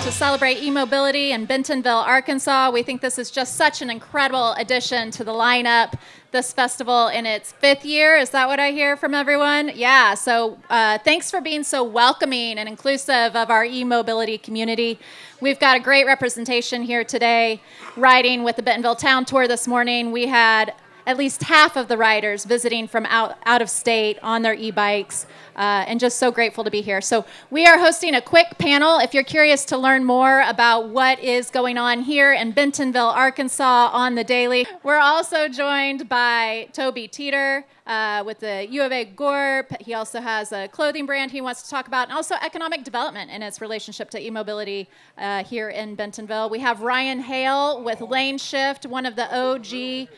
to celebrate e-mobility in Bentonville, Arkansas. We think this is just such an incredible addition to the lineup. This festival in its 5th year. Is that what I hear from everyone? Yeah, so thanks for being so welcoming and inclusive of our e-mobility community. We've got a great representation here today. Riding with the Bentonville Town Tour this morning, we had at least half of the riders visiting from out of state on their e-bikes, and just so grateful to be here. So we are hosting a quick panel. If you're curious to learn more about what is going on here in Bentonville, Arkansas on the daily, we're also joined by Toby Teeter with the U of A Gorp. He also has a clothing brand he wants to talk about, and also economic development and its relationship to e-mobility here in Bentonville. We have Ryan Hale with Lane Shift, one of the OG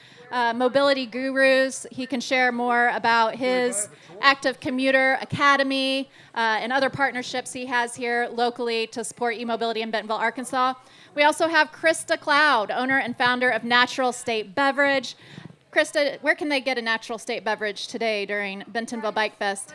mobility gurus. He can share more about his Active Commuter Academy and other partnerships he has here locally to support e-mobility in Bentonville, Arkansas. We also have Krista Cloud, owner and founder of Natural State Beverage. Krista, where can they get a Natural State Beverage today during Bentonville Bike Fest?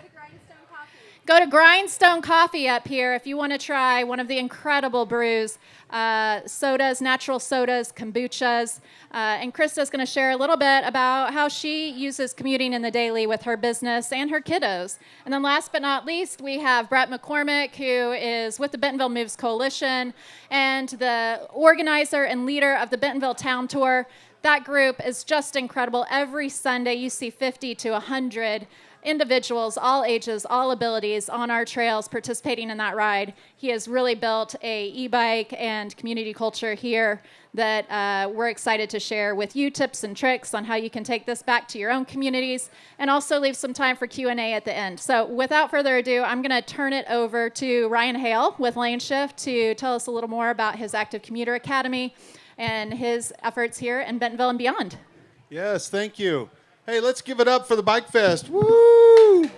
Go to Grindstone Coffee up here if you want to try one of the incredible brews, sodas, natural sodas, kombuchas. And Krista's going to share a little bit about how she uses commuting in the daily with her business and her kiddos. And then last but not least, we have Brett McCormick, who is with the Bentonville Moves Coalition and the organizer and leader of the Bentonville Town Tour. That group is just incredible. Every Sunday you see 50 to 100 individuals, all ages, all abilities on our trails participating in that ride. He has really built a e-bike and community culture here that we're excited to share with you, tips and tricks on how you can take this back to your own communities, and also leave some time for Q&A at the end. So without further ado, I'm going to turn it over to Ryan Hale with Lane Shift to tell us a little more about his Active Commuter Academy and his efforts here in Bentonville and beyond. Yes, thank you. Hey, let's give it up for the Bike Fest. Woo!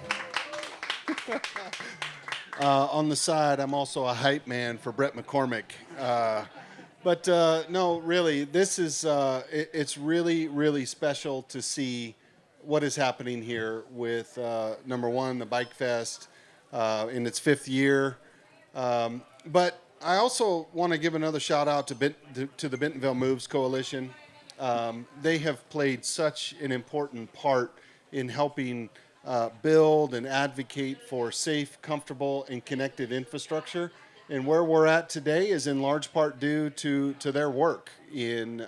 On the side, I'm also a hype man for Brett McCormick. But no, really, this is, it's really, really special to see what is happening here with, number one, the Bike Fest in its 5th year. But I also want to give another shout out to the Bentonville Moves Coalition. They have played such an important part in helping build and advocate for safe, comfortable, and connected infrastructure. And where we're at today is in large part due to their work in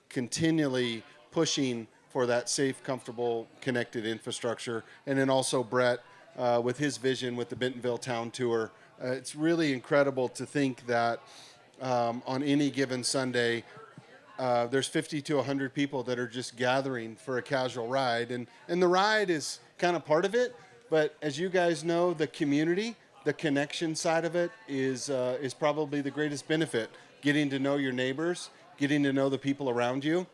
continually pushing for that safe, comfortable, connected infrastructure. And then also Brett with his vision with the Bentonville Town Tour. It's really incredible to think that on any given Sunday, there's 50 to 100 people that are just gathering for a casual ride. And the ride is kind of part of it, but as you guys know, the community, the connection side of it is probably the greatest benefit. Getting to know your neighbors, getting to know the people around you.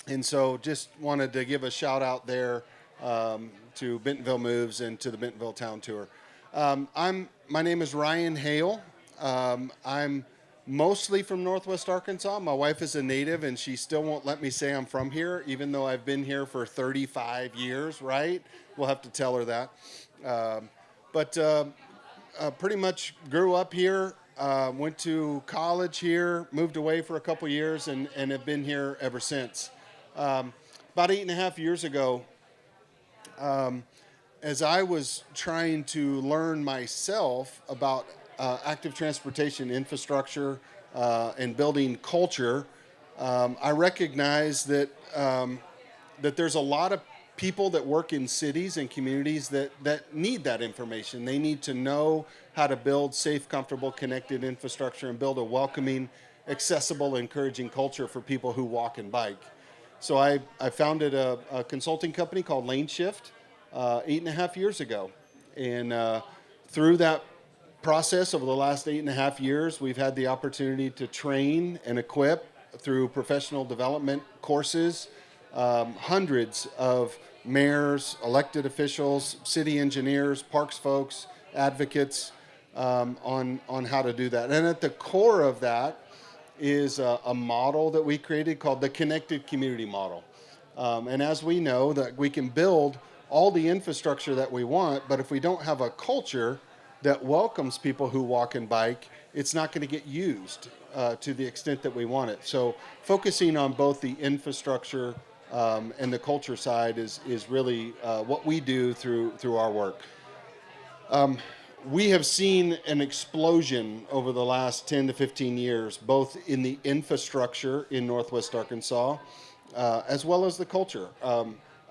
And so just wanted to give a shout out there to Bentonville Moves and to the Bentonville Town Tour. My name is Ryan Hale. I'm mostly from Northwest Arkansas. My wife is a native, and she still won't let me say I'm from here, even though I've been here for 35 years, right? We'll have to tell her that. But pretty much grew up here, went to college here, moved away for a couple years, and have been here ever since. About 8.5 years ago, as I was trying to learn myself about active transportation infrastructure and building culture, I recognize that there's a lot of people that work in cities and communities that need that information. They need to know how to build safe, comfortable, connected infrastructure and build a welcoming, accessible, encouraging culture for people who walk and bike. So I founded a consulting company called Lane Shift 8.5 years ago. And through that process over the last 8.5 years, we've had the opportunity to train and equip through professional development courses, hundreds of mayors, elected officials, city engineers, parks folks, advocates on how to do that. And at the core of that is a model that we created called the Connected Community Model. And as we know, that we can build all the infrastructure that we want, but if we don't have a culture that welcomes people who walk and bike it's not going to get used to the extent that we want it. So focusing on both the infrastructure and the culture side is really what we do through our work. We have seen an explosion over the last 10 to 15 years, both in the infrastructure in Northwest Arkansas, as well as the culture.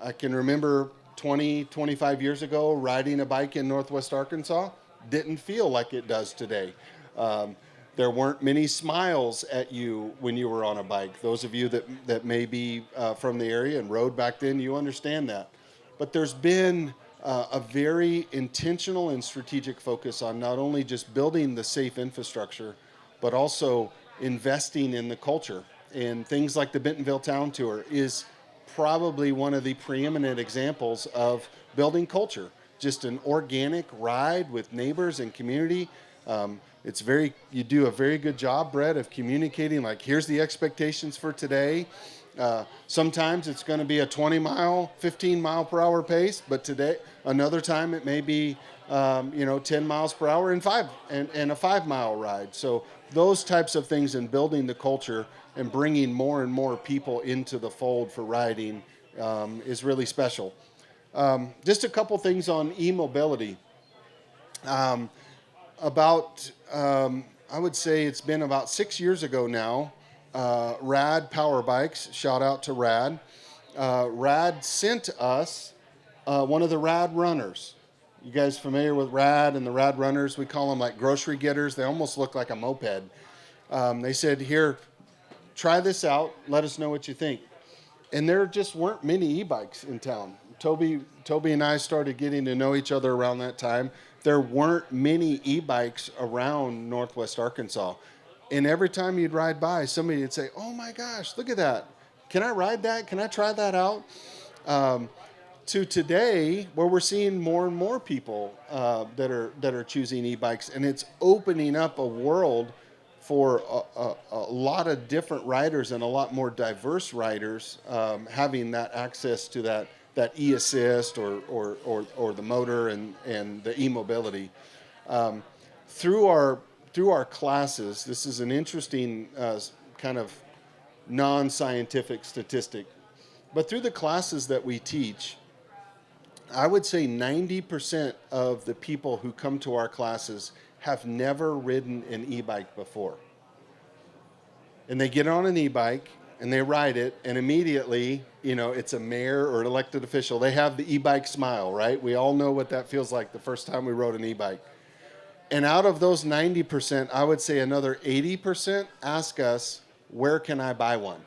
I can remember 20, 25 years ago, riding a bike in Northwest Arkansas didn't feel like it does today. There weren't many smiles at you when you were on a bike. Those of you that may be from the area and rode back then, you understand that. But there's been a very intentional and strategic focus on not only just building the safe infrastructure, but also investing in the culture. And things like the Bentonville Town Tour is probably one of the preeminent examples of building culture. Just an organic ride with neighbors and community. You do a very good job, Brett, of communicating, like, here's the expectations for today. Sometimes it's going to be a 20-mile, 15-mile-per-hour pace, but another time it may be 10 miles per hour and a 5-mile ride. So those types of things in building the culture and bringing more and more people into the fold for riding is really special. Just a couple things on e-mobility. I would say it's been about 6 years ago now. Rad Power Bikes, shout out to Rad. Rad sent us one of the Rad Runners. You guys familiar with Rad and the Rad Runners? We call them like grocery getters. They almost look like a moped. They said, here, try this out. Let us know what you think. And there just weren't many e-bikes in town. Toby and I started getting to know each other around that time. There weren't many e-bikes around Northwest Arkansas. And every time you'd ride by, somebody would say, oh my gosh, look at that. Can I ride that? Can I try that out? To today, where we're seeing more and more people that are choosing e-bikes, and it's opening up a world for a lot of different riders and a lot more diverse riders having that access to that e-assist or the motor and the e-mobility. Through our classes, this is an interesting kind of non-scientific statistic, but through the classes that we teach, I would say 90% of the people who come to our classes have never ridden an e-bike before. And they get on an e-bike and they ride it, and immediately, it's a mayor or an elected official. They have the e-bike smile, right? We all know what that feels like the first time we rode an e-bike. And out of those 90%, I would say another 80% ask us, where can I buy one?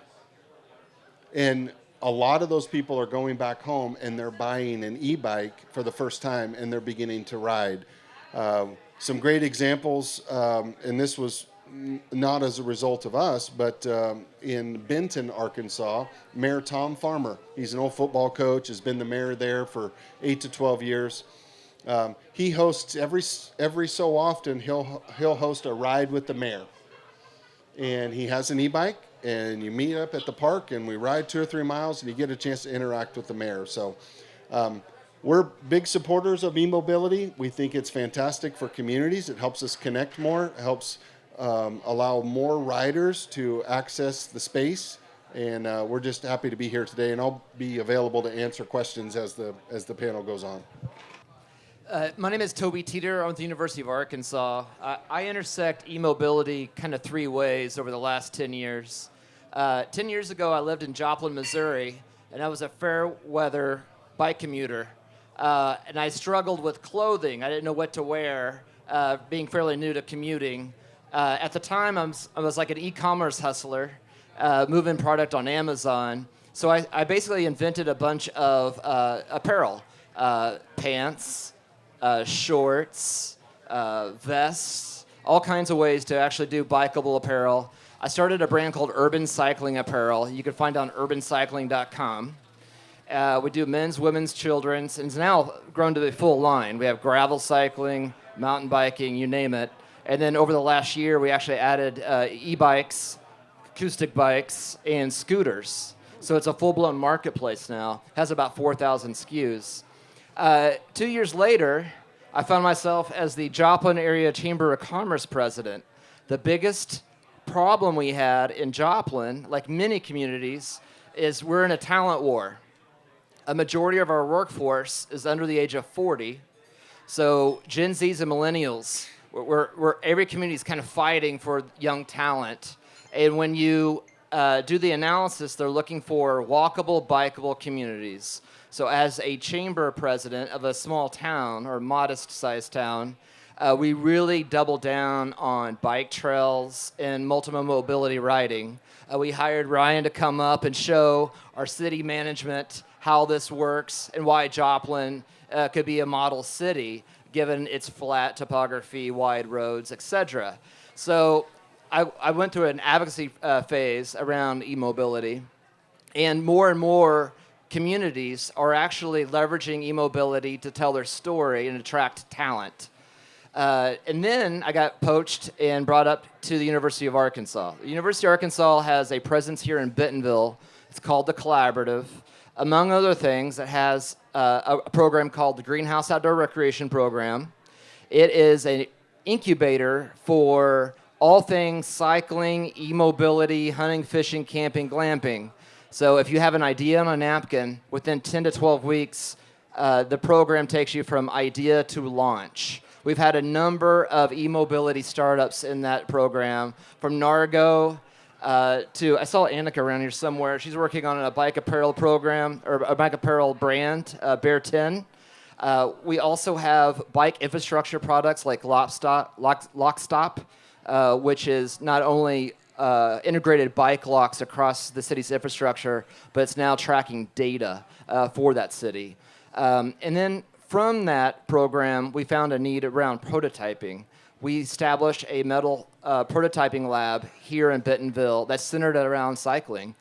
And a lot of those people are going back home and they're buying an e-bike for the first time and they're beginning to ride. Some great examples, and this was not as a result of us, but in Aventon, Arkansas, Mayor Tom Farmer, he's an old football coach, has been the mayor there for 8 to 12 years. He hosts every so often, he'll host a ride with the mayor. And he has an e-bike, and you meet up at the park, and we ride 2 or 3 miles, and you get a chance to interact with the mayor. So we're big supporters of e-mobility. We think it's fantastic for communities. It helps us connect more. It helps allow more riders to access the space. And we're just happy to be here today, and I'll be available to answer questions as the panel goes on. My name is Toby Teeter. I'm at the University of Arkansas. I intersect e-mobility kind of 3 ways over the last 10 years. 10 years ago, I lived in Joplin, Missouri, and I was a fair-weather bike commuter. And I struggled with clothing. I didn't know what to wear, being fairly new to commuting. At the time, I was like an e-commerce hustler, moving product on Amazon. So I basically invented a bunch of apparel, pants, shorts, vests, all kinds of ways to actually do bikeable apparel. I started a brand called Urban Cycling Apparel. You can find it on urbancycling.com. We do men's, women's, children's, and it's now grown to the full line. We have gravel cycling, mountain biking, you name it. And then over the last year, we actually added e-bikes, acoustic bikes, and scooters. So it's a full-blown marketplace now. It has about 4,000 SKUs. 2 years later, I found myself as the Joplin Area Chamber of Commerce president. The biggest problem we had in Joplin, like many communities, is we're in a talent war. A majority of our workforce is under the age of 40. So Gen Zs and millennials, every community is kind of fighting for young talent. And when you do the analysis, they're looking for walkable, bikeable communities. So as a chamber president of a small town or modest-sized town, we really double down on bike trails and multiple mobility riding. We hired Ryan to come up and show our city management how this works and why Joplin could be a model city given its flat topography, wide roads, etc. So I went through an advocacy phase around e-mobility, and more communities are actually leveraging e-mobility to tell their story and attract talent. And then I got poached and brought up to the University of Arkansas. The University of Arkansas has a presence here in Bentonville. It's called the Collaborative. Among other things, it has a program called the Greenhouse Outdoor Recreation Program. It is an incubator for all things cycling, e-mobility, hunting, fishing, camping, glamping. So if you have an idea on a napkin, within 10 to 12 weeks, the program takes you from idea to launch. We've had a number of e-mobility startups in that program, from Nargo to, I saw Annika around here somewhere. She's working on a bike apparel program, or a bike apparel brand, Bear 10. We also have bike infrastructure products like Lockstop, which is not only integrated bike locks across the city's infrastructure, but it's now tracking data for that city. And then from that program, we found a need around prototyping. We established a metal prototyping lab here in Bentonville that's centered around cycling.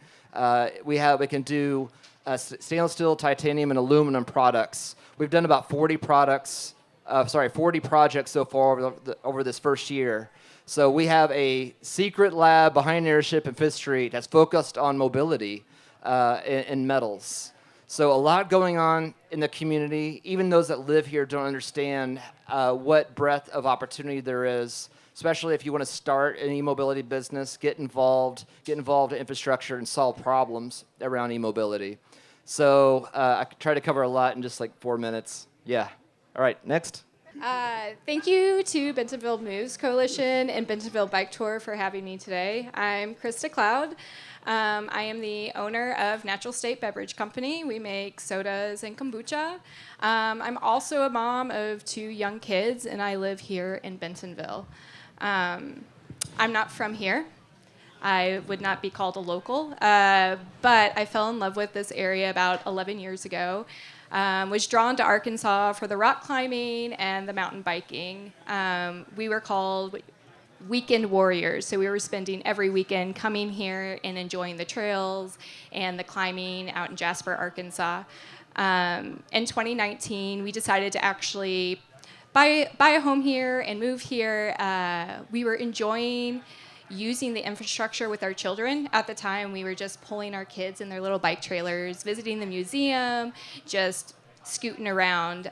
We can do stainless steel, titanium, and aluminum products. We've done about 40 projects so far over this first year. So we have a secret lab behind Airship and Fifth Street that's focused on mobility in metals. So a lot going on in the community. Even those that live here don't understand what breadth of opportunity there is, especially if you want to start an e-mobility business, get involved in infrastructure and solve problems around e-mobility. So I try to cover a lot in just like 4 minutes. Yeah. All right, next. Thank you to Bentonville Moves Coalition and Bentonville Bike Tour for having me today. I'm Krista Cloud. I am the owner of Natural State Beverage Company. We make sodas and kombucha. I'm also a mom of 2 young kids, and I live here in Bentonville. I'm not from here. I would not be called a local, but I fell in love with this area about 11 years ago. Was drawn to Arkansas for the rock climbing and the mountain biking. We were called weekend warriors, so we were spending every weekend coming here and enjoying the trails and the climbing out in Jasper, Arkansas. In 2019, we decided to actually buy a home here and move here. We were enjoying using the infrastructure with our children. At the time, we were just pulling our kids in their little bike trailers, visiting the museum, just scooting around.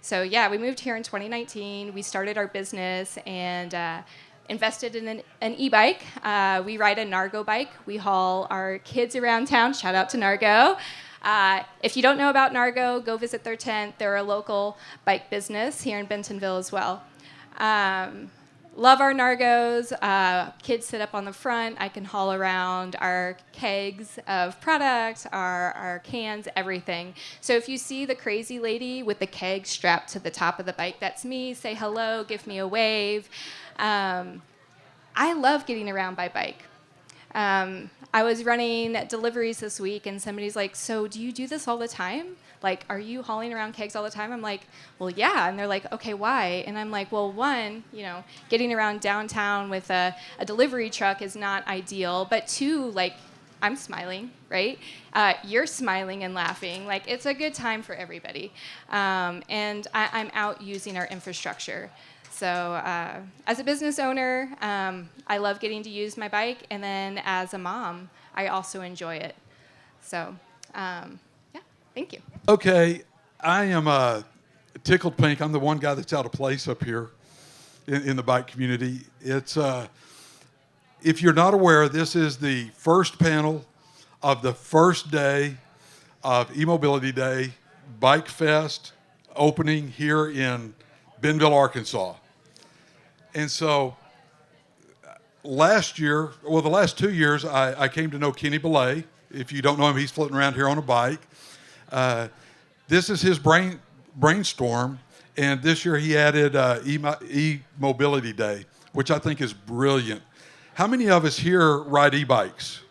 So yeah, we moved here in 2019. We started our business and invested in an e-bike. We ride a Nargo bike. We haul our kids around town. Shout out to Nargo. If you don't know about Nargo, go visit their tent. They're a local bike business here in Bentonville as well. Love our Nargos. Kids sit up on the front. I can haul around our kegs of product, our cans, everything. So if you see the crazy lady with the keg strapped to the top of the bike, that's me. Say hello, give me a wave. I love getting around by bike. I was running deliveries this week, and somebody's like, so do you do this all the time? Like, are you hauling around kegs all the time? I'm like, well, yeah. And they're like, okay, why? And I'm like, well, one, getting around downtown with a delivery truck is not ideal. But 2, like, I'm smiling, right? You're smiling and laughing. Like, it's a good time for everybody. And I'm out using our infrastructure. So as a business owner, I love getting to use my bike. And then as a mom, I also enjoy it. So, thank you. Okay, I am tickled pink. I'm the one guy that's out of place up here. in the bike community. It's if you're not aware, this is the first panel of the first day of eMobility Day Bike Fest opening here in Bentonville, Arkansas. And so last year, well, the last 2 years, I came to know Kenny Belay. If you don't know him, he's floating around here on a bike. This is his brainstorm, and this year he added eMobility Day, which I think is brilliant. How many of us here ride e-bikes?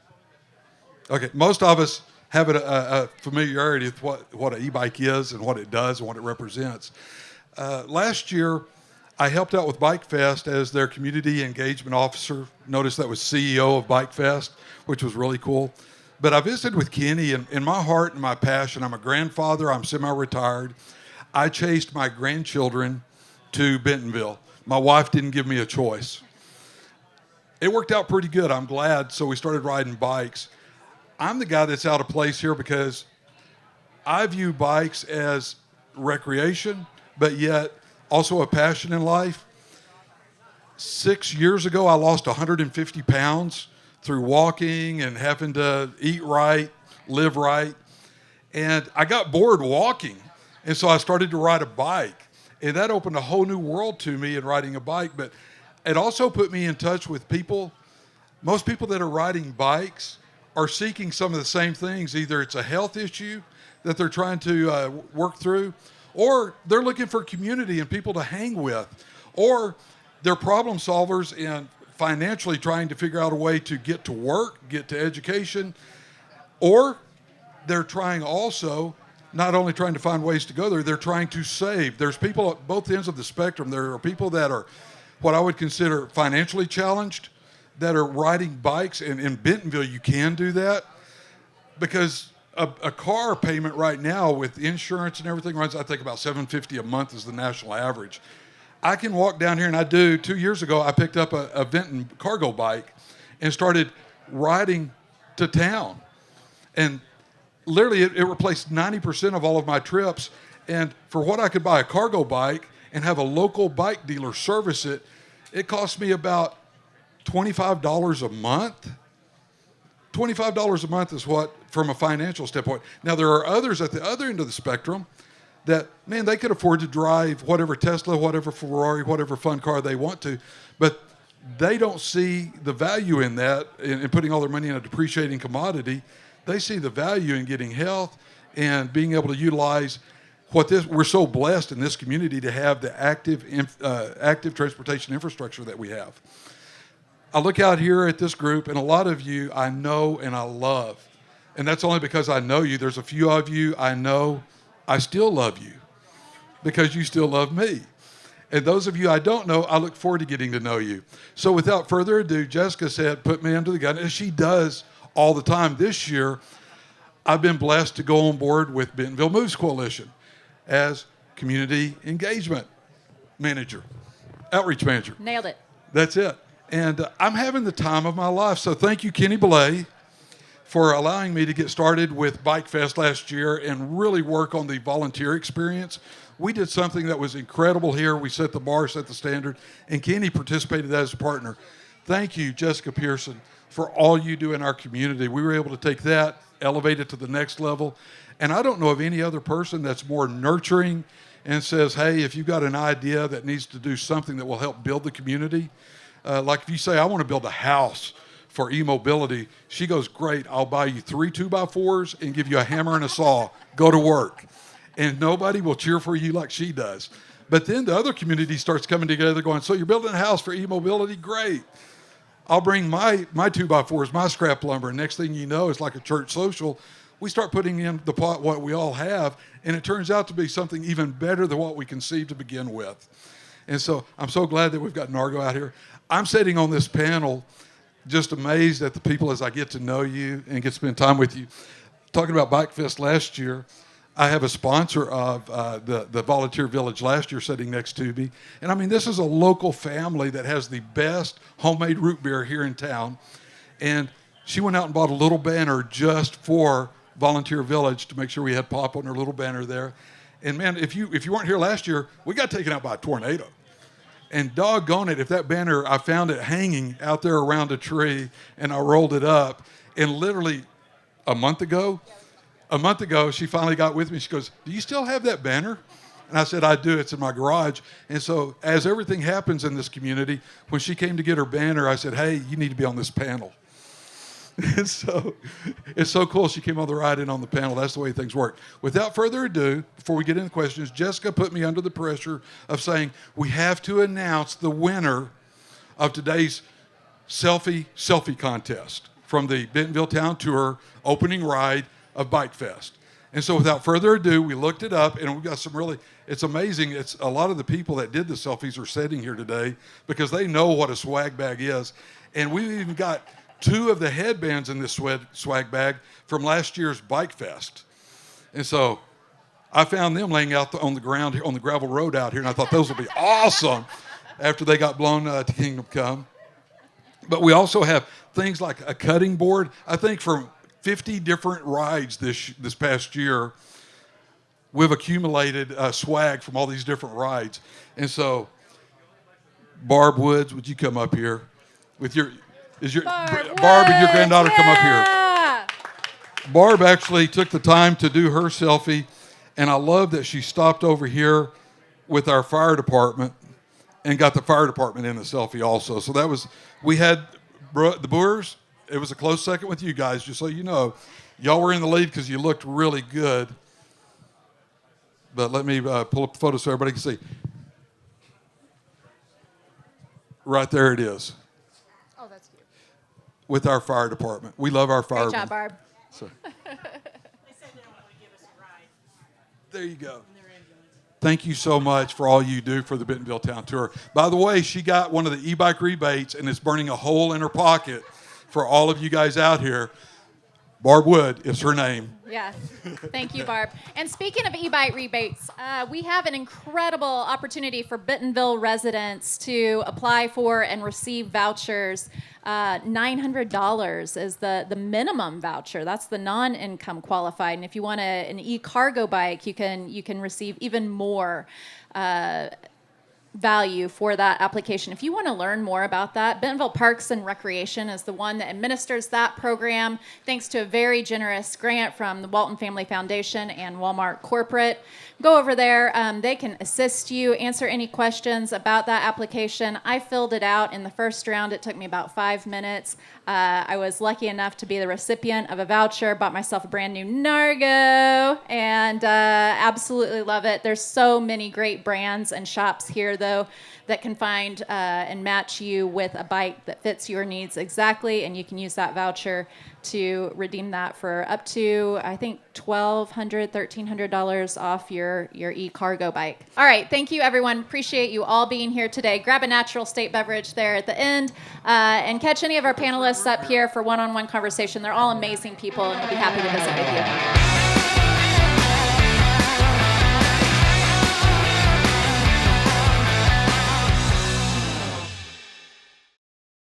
Okay, most of us have a familiarity with what an e-bike is and what it does and what it represents. Last year, I helped out with Bike Fest as their community engagement officer. Notice that was CEO of Bike Fest, which was really cool. But I visited with Kenny, and in my heart and my passion, I'm a grandfather, I'm semi-retired. I chased my grandchildren to Bentonville. My wife didn't give me a choice. It worked out pretty good, I'm glad, so we started riding bikes. I'm the guy that's out of place here because I view bikes as recreation, but yet also a passion in life. 6 years ago, I lost 150 pounds through walking and having to eat right, live right. And I got bored walking. And so I started to ride a bike. And that opened a whole new world to me in riding a bike. But it also put me in touch with people. Most people that are riding bikes are seeking some of the same things. Either it's a health issue that they're trying to work through, or they're looking for community and people to hang with, or they're problem solvers and financially trying to figure out a way to get to work, get to education, or they're trying also not only trying to find ways to go there, they're trying to save. There's people at both ends of the spectrum. There are people that are what I would consider financially challenged that are riding bikes, and in Bentonville you can do that because a car payment right now with insurance and everything runs, I think, about $750 a month is the national average. I can walk down here, and I do. 2 years ago, I picked up a Aventon cargo bike and started riding to town. And literally, it replaced 90% of all of my trips. And for what I could buy a cargo bike and have a local bike dealer service it, it cost me about $25 a month. $25 a month is what, from a financial standpoint. Now, there are others at the other end of the spectrum that, man, they could afford to drive whatever Tesla, whatever Ferrari, whatever fun car they want to, but they don't see the value in that, in putting all their money in a depreciating commodity. They see the value in getting health and being able to utilize we're so blessed in this community to have the active transportation infrastructure that we have. I look out here at this group, and a lot of you I know and I love. And that's only because I know you. There's a few of you I know I still love you because you still love me. And those of you I don't know, I look forward to getting to know you. So without further ado, Jessica said, put me under the gun, as she does all the time. This year, I've been blessed to go on board with Bentonville Moves Coalition as community engagement manager, outreach manager. Nailed it. That's it. And I'm having the time of my life. So thank you, Kenny Belay, for allowing me to get started with Bike Fest last year and really work on the volunteer experience. We did something that was incredible here. We set the bar, set the standard, and Kenny participated as a partner. Thank you, Jessica Pearson, for all you do in our community. We were able to take that, elevate it to the next level. And I don't know of any other person that's more nurturing and says, hey, if you've got an idea that needs to do something that will help build the community, like if you say, I want to build a house for e-mobility, she goes, great, I'll buy you 3 2x4s and give you a hammer and a saw. Go to work. And nobody will cheer for you like she does. But then the other community starts coming together going, so you're building a house for e-mobility? Great. I'll bring my 2x4s, my scrap lumber, and next thing you know, it's like a church social. We start putting in the pot what we all have, and it turns out to be something even better than what we conceived to begin with. And so I'm so glad that we've got Nargo out here. I'm sitting on this panel just amazed at the people as I get to know you and get to spend time with you. Talking about Bike Fest last year, I have a sponsor of the Volunteer Village last year sitting next to me. And I mean, this is a local family that has the best homemade root beer here in town. And she went out and bought a little banner just for Volunteer Village to make sure we had pop on her little banner there. And man, if you weren't here last year, we got taken out by a tornado. And doggone it, if that banner, I found it hanging out there around a tree, and I rolled it up. And literally a month ago, she finally got with me. She goes, "Do you still have that banner?" And I said, "I do. It's in my garage." And so as everything happens in this community, when she came to get her banner, I said, "Hey, you need to be on this panel." And so it's so cool. She came on the ride in on the panel. That's the way things work. Without further ado, before we get into questions, Jessica put me under the pressure of saying we have to announce the winner of today's selfie contest from the Bentonville Town Tour opening ride of Bike Fest. And so without further ado, we looked it up, and we've got some really, it's amazing. It's a lot of the people that did the selfies are sitting here today because they know what a swag bag is. And we've even got 2 of the headbands in this swag bag from last year's Bike Fest. And so I found them laying out on the ground here, on the gravel road out here, and I thought those would be awesome after they got blown to Kingdom Come. But we also have things like a cutting board. I think from 50 different rides this past year, we've accumulated swag from all these different rides. And so, Barb Woods, would you come up here with your... Barb and your granddaughter come up here. Barb actually took the time to do her selfie, and I love that she stopped over here with our fire department and got the fire department in the selfie also. So that was, we had the Boers. It was a close second with you guys, just so you know. Y'all were in the lead because you looked really good. But let me pull up the photo so everybody can see. Right there it is. With our fire department. We love our firemen. Great job, Barb. So, They said they don't want to give us a ride. there you go. Thank you so much for all you do for the Bentonville Town Tour. By the way, she got one of the e-bike rebates and is burning a hole in her pocket for all of you guys out here. Barb Wood is her name. Yeah. Thank you, Barb. And speaking of e-bike rebates, we have an incredible opportunity for Bentonville residents to apply for and receive vouchers. $900 is the minimum voucher. That's the non-income qualified. And if you want an e-cargo bike, you can receive even more value for that application. If you want to learn more about that, Bentonville Parks and Recreation is the one that administers that program, thanks to a very generous grant from the Walton Family Foundation and Walmart Corporate. Go over there. They can assist you, answer any questions about that application. I filled it out in the first round. It took me about 5 minutes. I was lucky enough to be the recipient of a voucher, bought myself a brand new Nargo, and absolutely love it. There's so many great brands and shops here, though, that can find and match you with a bike that fits your needs exactly, and you can use that voucher to redeem that for up to, I think, $1,200, $1,300 off your e-cargo bike. All right, thank you, everyone. Appreciate you all being here today. Grab a natural state beverage there at the end, and catch any of our panelists up here for one-on-one conversation. They're all amazing people, and we'll be happy to visit with you.